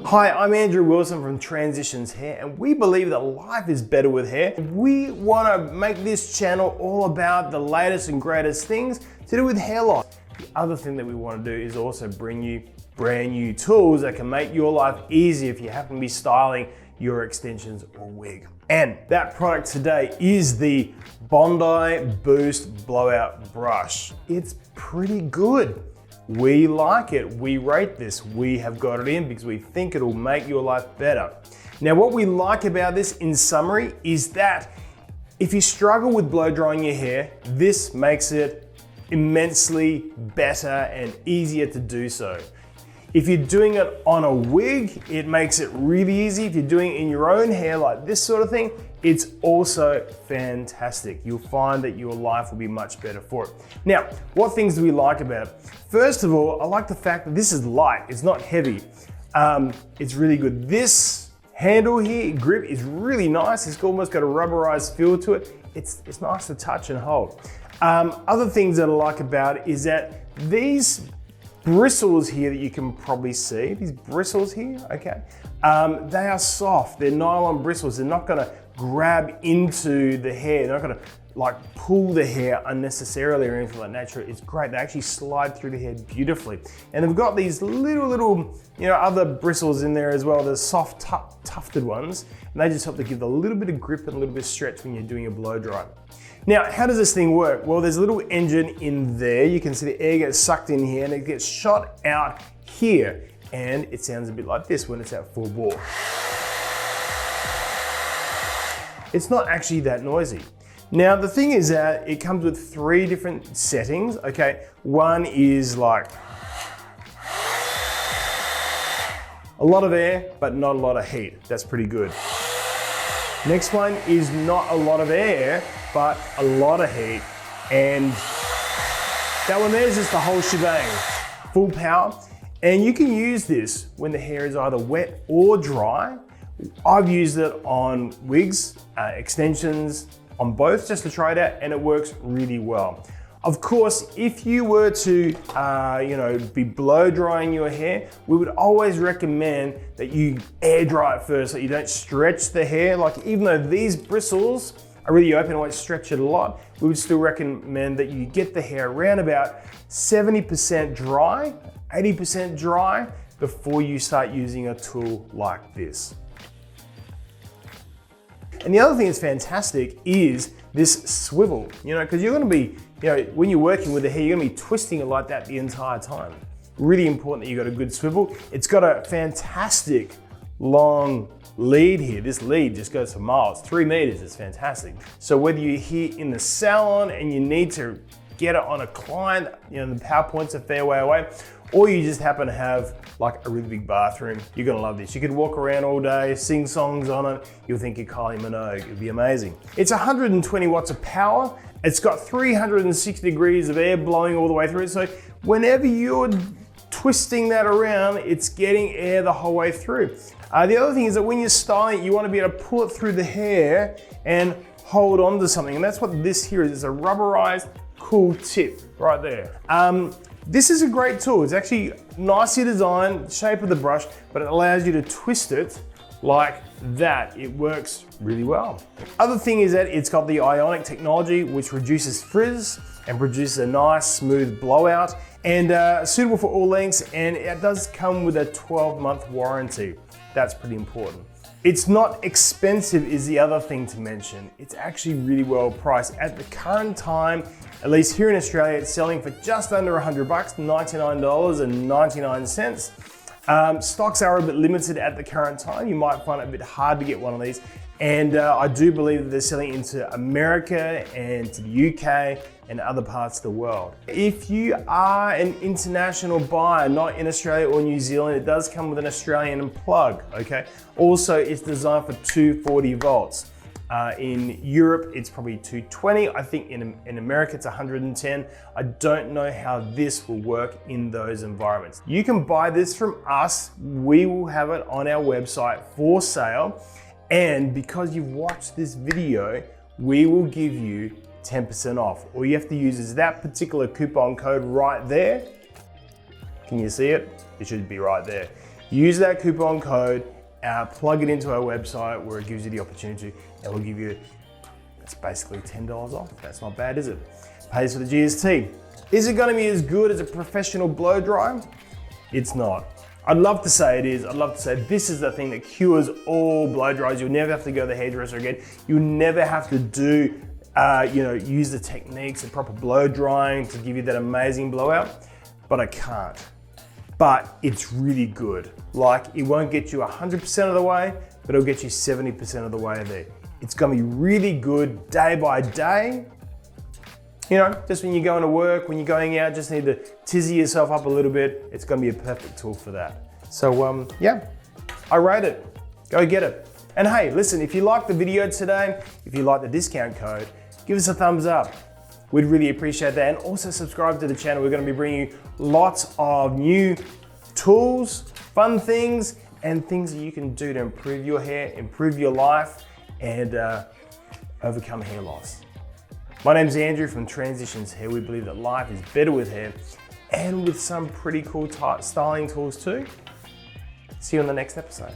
Hi, I'm Andrew Wilson from Transitions Hair, and we believe that life is better with hair. We want to make this channel all about the latest and greatest things to do with hair loss. The other thing that we want to do is also bring you brand new tools that can make your life easier if you happen to be styling your extensions or wig. And that product today is the Bondi Boost Blowout Brush. It's pretty good. We like it, we rate this, we have got it in because we think it'll make your life better. Now what we like about this in summary is that if you struggle with blow drying your hair, this makes it immensely better and easier to do so. If you're doing it on a wig, it makes it really easy. If you're doing it in your own hair like this sort of thing, it's also fantastic. You'll find that your life will be much better for it. Now, what things do we like about it? First of all, I like the fact that this is light, it's not heavy. It's really good. This handle here, grip, is really nice. It's almost got a rubberized feel to it. It's nice to touch and hold. Other things that I like about it is that these bristles here that you can probably see, these bristles here, okay, they are soft. They're nylon bristles. They're not gonna grab into the hair. They're not gonna like pull the hair unnecessarily or anything like that. It's great. They actually slide through the hair beautifully. And they've got these little, other bristles in there as well. The soft tufted ones. And they just help to give a little bit of grip and a little bit of stretch when you're doing a blow dry. Now, how does this thing work? Well, there's a little engine in there. You can see the air gets sucked in here and it gets shot out here. And it sounds a bit like this when it's at full bore. It's not actually that noisy. Now, the thing is that it comes with 3 different settings, okay? One is like a lot of air, but not a lot of heat. That's pretty good. Next one is not a lot of air, but a lot of heat. And that one there is just the whole shebang, full power. And you can use this when the hair is either wet or dry. I've used it on wigs, extensions, on both just to try it out, and it works really well. Of course, if you were to be blow drying your hair, we would always recommend that you air dry it first so you don't stretch the hair. Like, even though these bristles are really open and won't stretch it a lot, we would still recommend that you get the hair around about 70% dry, 80% dry before you start using a tool like this. And the other thing that's fantastic is this swivel, because you're gonna be, when you're working with the hair, you're gonna be twisting it like that the entire time. Really important that you got a good swivel. It's got a fantastic long lead here. This lead just goes for miles, 3 meters, it's fantastic. So whether you're here in the salon and you need to get it on a client, the PowerPoint's a fair way away, or you just happen to have like a really big bathroom, you're gonna love this. You could walk around all day, sing songs on it, you'll think you're Kylie Minogue, it'll be amazing. It's 120 watts of power, it's got 360 degrees of air blowing all the way through it, so whenever you're twisting that around, it's getting air the whole way through. The other thing is that when you're styling it, you wanna be able to pull it through the hair and hold on to something, and that's what this here is. It's a rubberized, cool tip right there. This is a great tool. It's actually nicely designed, shape of the brush, but it allows you to twist it like that. It works really well. Other thing is that it's got the ionic technology, which reduces frizz and produces a nice smooth blowout, and suitable for all lengths, and it does come with a 12-month warranty. That's pretty important. It's not expensive is the other thing to mention. It's actually really well priced. At the current time, at least here in Australia, it's selling for just under $100, $99.99. Stocks are a bit limited at the current time. You might find it a bit hard to get one of these. And I do believe that they're selling into America and to the UK and other parts of the world. If you are an international buyer, not in Australia or New Zealand, it does come with an Australian plug, okay? Also, it's designed for 240 volts. In Europe, it's probably 220. I think in America, it's 110. I don't know how this will work in those environments. You can buy this from us. We will have it on our website for sale. And because you've watched this video, we will give you 10% off. All you have to use is that particular coupon code right there. Can you see it? It should be right there. Use that coupon code, plug it into our website where it gives you the opportunity, and we'll give you, it's basically $10 off. That's not bad, is it? Pays for the GST. Is it gonna be as good as a professional blow dry? It's not. I'd love to say it is. I'd love to say this is the thing that cures all blow dries. You'll never have to go to the hairdresser again. You'll never have to do, use the techniques and proper blow drying to give you that amazing blowout, but I can't. But it's really good. Like, it won't get you 100% of the way, but it'll get you 70% of the way there. It's gonna be really good day by day. You know, just when you're going to work, when you're going out, just need to tizzy yourself up a little bit. It's gonna be a perfect tool for that. So yeah, I rate it. Go get it. And hey, listen, if you liked the video today, if you like the discount code, give us a thumbs up. We'd really appreciate that. And also subscribe to the channel. We're gonna be bringing you lots of new tools, fun things, and things that you can do to improve your hair, improve your life, and overcome hair loss. My name's Andrew from Transitions Hair. We believe that life is better with hair and with some pretty cool styling tools too. See you on the next episode.